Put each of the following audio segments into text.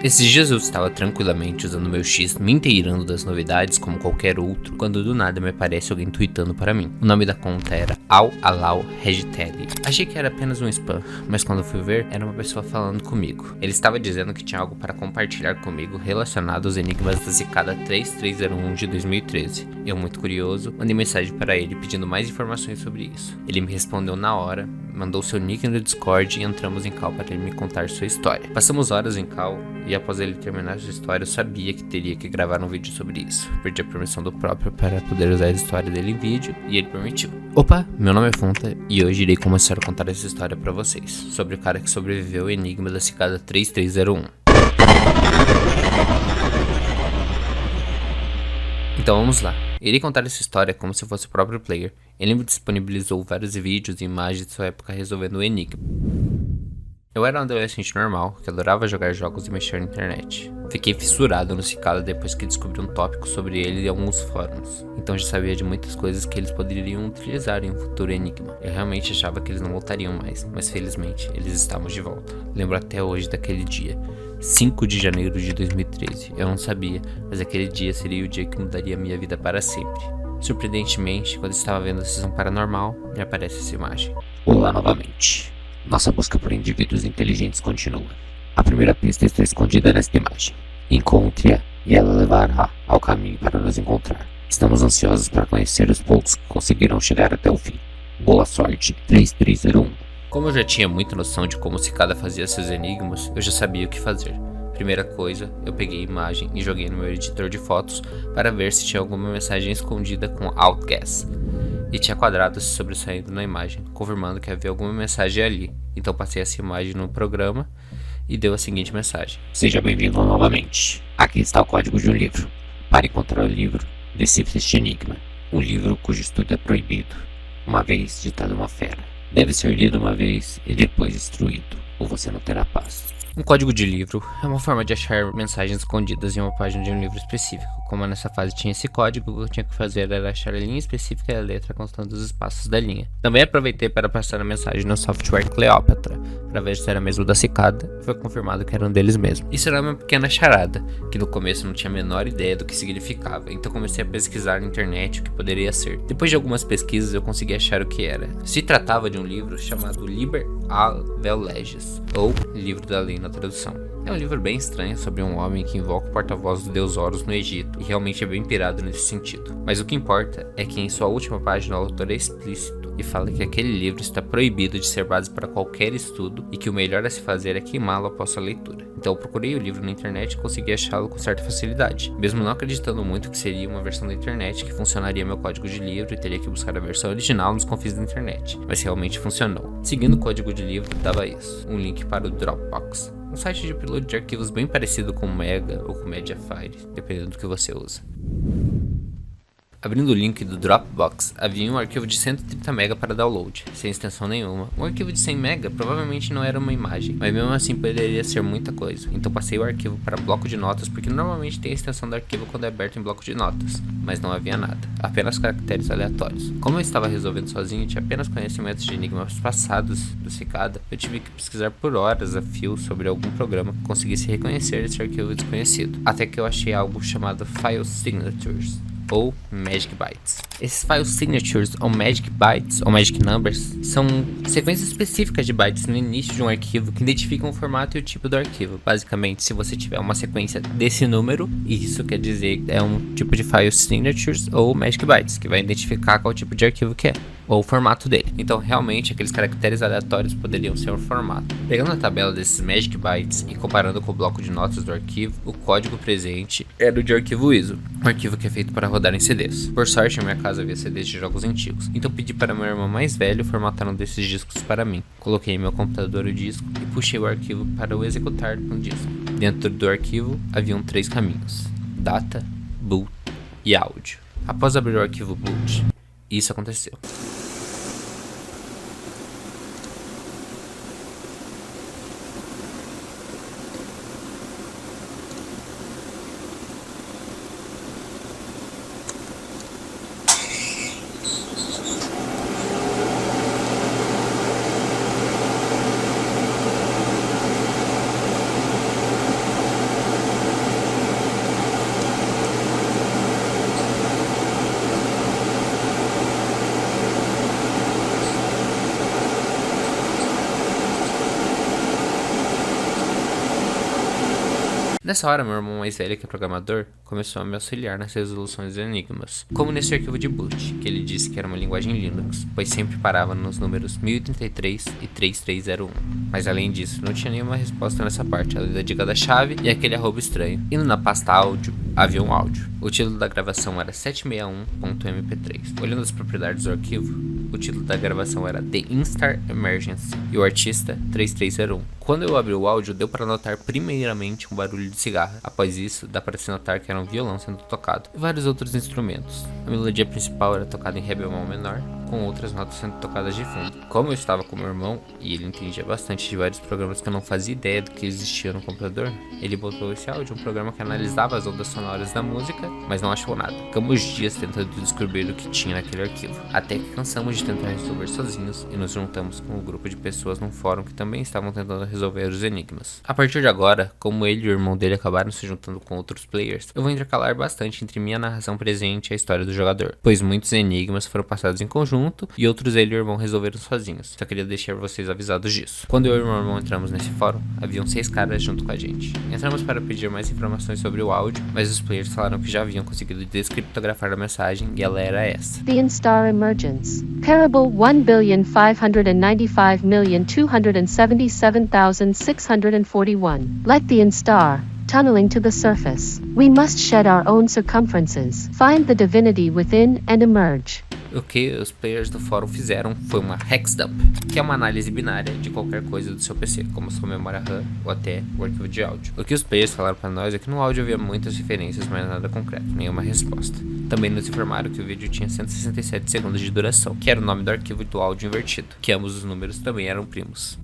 Esses dias eu estava tranquilamente usando meu X, me inteirando das novidades como qualquer outro, quando do nada me aparece alguém tweetando para mim. O nome da conta era Alau Regitelli. Achei que era apenas um spam, mas quando fui ver, era uma pessoa falando comigo. Ele estava dizendo que tinha algo para compartilhar comigo relacionado aos enigmas da Cicada 3301 de 2013. Eu, muito curioso, mandei mensagem para ele pedindo mais informações sobre isso. Ele me respondeu na hora, mandou seu nick no Discord e entramos em call para ele me contar sua história. Passamos horas em call e após ele terminar sua história eu sabia que teria que gravar um vídeo sobre isso. Perdi a permissão do próprio para poder usar a história dele em vídeo e ele permitiu. Opa, meu nome é Funta e hoje irei começar a contar essa história para vocês, sobre o cara que sobreviveu ao enigma da Cicada 3301. Então vamos lá. Irei contar essa história como se fosse o próprio player. Ele me disponibilizou vários vídeos e imagens de sua época resolvendo o enigma. Eu era um adolescente normal, que adorava jogar jogos e mexer na internet. Fiquei fissurado no Cicada depois que descobri um tópico sobre ele em alguns fóruns. Então já sabia de muitas coisas que eles poderiam utilizar em um futuro enigma. Eu realmente achava que eles não voltariam mais, mas felizmente eles estavam de volta. Lembro até hoje daquele dia. 5 de janeiro de 2013. Eu não sabia, mas aquele dia seria o dia que mudaria minha vida para sempre. Surpreendentemente, quando estava vendo a sessão paranormal, me aparece essa imagem. Olá novamente. Nossa busca por indivíduos inteligentes continua. A primeira pista está escondida nesta imagem. Encontre-a e ela levará ao caminho para nos encontrar. Estamos ansiosos para conhecer os poucos que conseguirão chegar até o fim. Boa sorte, 3301. Como eu já tinha muita noção de como o Cicada fazia seus enigmas, eu já sabia o que fazer. Primeira coisa, eu peguei a imagem e joguei no meu editor de fotos para ver se tinha alguma mensagem escondida com Outguess. E tinha quadrados se sobressaindo na imagem, confirmando que havia alguma mensagem ali. Então passei essa imagem no programa e deu a seguinte mensagem. Seja bem-vindo novamente. Aqui está o código de um livro. Para encontrar o livro, decifre este enigma. Um livro cujo estudo é proibido, uma vez ditado uma fera. Deve ser lido uma vez e depois destruído, ou você não terá paz. Um código de livro é uma forma de achar mensagens escondidas em uma página de um livro específico. Como nessa fase tinha esse código, o que eu tinha que fazer era achar a linha específica e a letra constando os espaços da linha. Também aproveitei para passar a mensagem no software Cleópatra, para ver se era mesmo da Cicada, e foi confirmado que era um deles mesmo. Isso era uma pequena charada, que no começo eu não tinha a menor ideia do que significava, então comecei a pesquisar na internet o que poderia ser. Depois de algumas pesquisas eu consegui achar o que era. Se tratava de um livro chamado Liber a Vel Legis, ou Livro da Lei na tradução. É um livro bem estranho sobre um homem que invoca o porta-voz do deus Horus no Egito, e realmente é bem pirado nesse sentido. Mas o que importa é que em sua última página o autor é explícito e fala que aquele livro está proibido de ser base para qualquer estudo e que o melhor a se fazer é queimá-lo após a leitura. Então eu procurei o livro na internet e consegui achá-lo com certa facilidade, mesmo não acreditando muito que seria uma versão da internet que funcionaria meu código de livro e teria que buscar a versão original nos confins da internet, mas realmente funcionou. Seguindo o código de livro dava isso, um link para o Dropbox, um site de upload de arquivos bem parecido com o Mega ou com o Mediafire, dependendo do que você usa. Abrindo o link do Dropbox, havia um arquivo de 130 MB para download, sem extensão nenhuma. Um arquivo de 100 MB provavelmente não era uma imagem, mas mesmo assim poderia ser muita coisa. Então passei o arquivo para bloco de notas, porque normalmente tem a extensão do arquivo quando é aberto em bloco de notas, mas não havia nada, apenas caracteres aleatórios. Como eu estava resolvendo sozinho e tinha apenas conhecimentos de enigmas passados do Cicada, eu tive que pesquisar por horas a fio sobre algum programa que conseguisse reconhecer esse arquivo desconhecido, até que eu achei algo chamado File Signatures, ou Magic Bytes. Esses File Signatures, ou Magic Bytes, ou Magic Numbers, são sequências específicas de bytes no início de um arquivo que identificam o formato e o tipo do arquivo. Basicamente, se você tiver uma sequência desse número, isso quer dizer que é um tipo de File Signatures ou Magic Bytes, que vai identificar qual tipo de arquivo que é, ou o formato dele. Então, realmente, aqueles caracteres aleatórios poderiam ser o formato. Pegando a tabela desses Magic Bytes e comparando com o bloco de notas do arquivo, o código presente era o de arquivo ISO, um arquivo que é feito para rodar em CDs. Por sorte, em minha casa havia CDs de jogos antigos, então pedi para meu irmão mais velho formatar um desses discos para mim. Coloquei em meu computador o disco e puxei o arquivo para o executar no disco. Dentro do arquivo haviam 3 caminhos: data, boot e áudio. Após abrir o arquivo boot, isso aconteceu. Nessa hora, meu irmão mais velho, que é programador, começou a me auxiliar nas resoluções dos enigmas, como nesse arquivo de boot, que ele disse que era uma linguagem Linux, pois sempre parava nos números 1033 e 3301. Mas além disso, não tinha nenhuma resposta nessa parte, além da dica da chave e aquele arroba estranho. Indo na pasta áudio, havia um áudio. O título da gravação era 761.mp3. Olhando as propriedades do arquivo, o título da gravação era The Instar Emergency e o artista 3301. Quando eu abri o áudio, deu para notar primeiramente um barulho de cigarra. Após isso, dá para se notar que era um violão sendo tocado e vários outros instrumentos. A melodia principal era tocada em ré bemol menor, com outras notas sendo tocadas de fundo. Como eu estava com meu irmão e ele entendia bastante de vários programas que eu não fazia ideia do que existia no computador, ele botou esse áudio, um programa que analisava as ondas sonoras da música, mas não achou nada. Ficamos dias tentando descobrir o que tinha naquele arquivo, até que cansamos de tentar resolver sozinhos e nos juntamos com um grupo de pessoas num fórum que também estavam tentando resolver os enigmas. A partir de agora, como ele e o irmão dele acabaram se juntando com outros players, eu vou intercalar bastante entre minha narração presente e a história do jogador, pois muitos enigmas foram passados em conjunto e outros ele e o irmão resolveram sozinhos. Só queria deixar vocês avisados disso. Quando eu e meu irmão entramos nesse fórum, haviam 6 caras junto com a gente. Entramos para pedir mais informações sobre o áudio, mas os players falaram que já haviam conseguido descriptografar a mensagem e ela era essa: The Instar Emergence. Parable 1,595,277,641. Like the Instar, tunneling to the surface. We must shed our own circumferences, find the divinity within, and emerge. O que os players do fórum fizeram foi uma hexdump, que é uma análise binária de qualquer coisa do seu PC, como sua memória RAM ou até o arquivo de áudio. O que os players falaram para nós é que no áudio havia muitas referências, mas nada concreto, nenhuma resposta. Também nos informaram que o vídeo tinha 167 segundos de duração, que era o nome do arquivo do áudio invertido, que ambos os números também eram primos.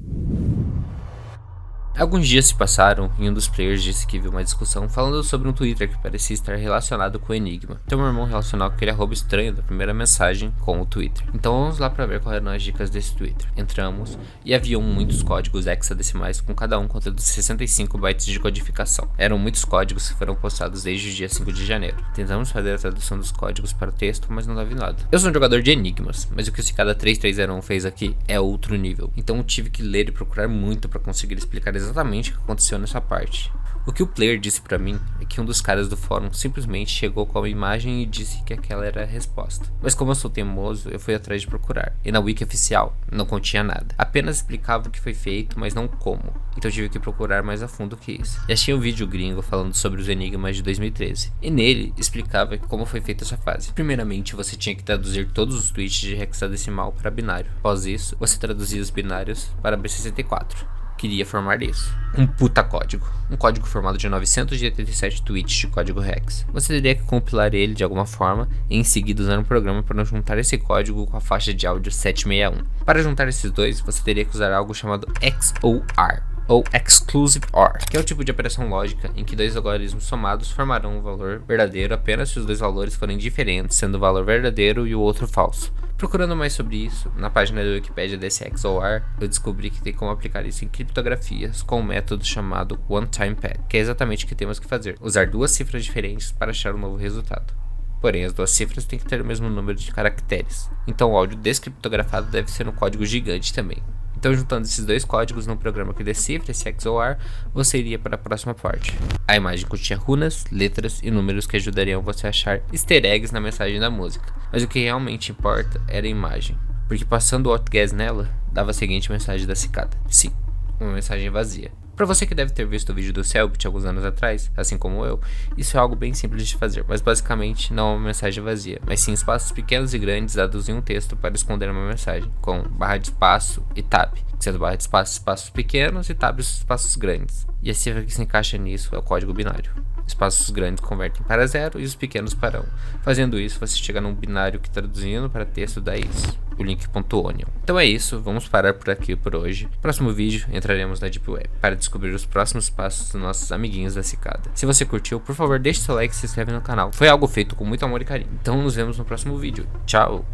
Alguns dias se passaram e um dos players disse que viu uma discussão falando sobre um Twitter que parecia estar relacionado com o enigma. Então meu irmão relacionou aquele arroba estranho da primeira mensagem com o Twitter. Então vamos lá para ver quais eram as dicas desse Twitter. Entramos e haviam muitos códigos hexadecimais, com cada um contendo 65 bytes de codificação. Eram muitos códigos que foram postados desde o dia 5 de janeiro. Tentamos fazer a tradução dos códigos para o texto, mas não dava em nada. Eu sou um jogador de enigmas, mas o que o Cicada 3301 fez aqui é outro nível. Então eu tive que ler e procurar muito para conseguir explicar exatamente o que aconteceu nessa parte. O que o player disse pra mim é que um dos caras do fórum simplesmente chegou com a imagem e disse que aquela era a resposta. Mas como eu sou teimoso, eu fui atrás de procurar. E na wiki oficial não continha nada. Apenas explicava o que foi feito, mas não como. Então eu tive que procurar mais a fundo que isso. E achei um vídeo gringo falando sobre os enigmas de 2013. E nele explicava como foi feita essa fase. Primeiramente, você tinha que traduzir todos os tweets de hexadecimal para binário. Após isso, você traduzia os binários para B64. Queria formar isso. Um puta código. Um código formado de 987 tweets de código hex. Você teria que compilar ele de alguma forma e em seguida usar um programa para juntar esse código com a faixa de áudio 761. Para juntar esses dois, você teria que usar algo chamado XOR, ou Exclusive OR, que é o tipo de operação lógica em que dois algoritmos somados formarão um valor verdadeiro apenas se os dois valores forem diferentes, sendo o valor verdadeiro e o outro falso. Procurando mais sobre isso, na página da Wikipedia desse XOR, eu descobri que tem como aplicar isso em criptografias com um método chamado OneTimePad, que é exatamente o que temos que fazer: usar duas cifras diferentes para achar um novo resultado. Porém, as duas cifras têm que ter o mesmo número de caracteres, então o áudio descriptografado deve ser um código gigante também. Então, juntando esses dois códigos num programa que decifra esse XOR, você iria para a próxima parte. A imagem continha runas, letras e números que ajudariam você a achar easter eggs na mensagem da música. Mas o que realmente importa era a imagem, porque passando o outguess nela, dava a seguinte mensagem da Cicada. Sim, uma mensagem vazia. Para você que deve ter visto o vídeo do Selbit alguns anos atrás, assim como eu, isso é algo bem simples de fazer, mas basicamente não é uma mensagem vazia, mas sim espaços pequenos e grandes dados em um texto para esconder uma mensagem, com barra de espaço e tab, sendo barra de espaço espaços pequenos e tab espaços grandes. E a cifra que se encaixa nisso é o código binário. Espaços grandes convertem para 0 e os pequenos para 1. Fazendo isso, você chega num binário que traduzindo para texto dá isso, o link.onion. Então é isso, vamos parar por aqui por hoje. No próximo vídeo entraremos na Deep Web para descobrir os próximos passos dos nossos amiguinhos da Cicada. Se você curtiu, por favor deixe seu like e se inscreve no canal. Foi algo feito com muito amor e carinho. Então nos vemos no próximo vídeo. Tchau!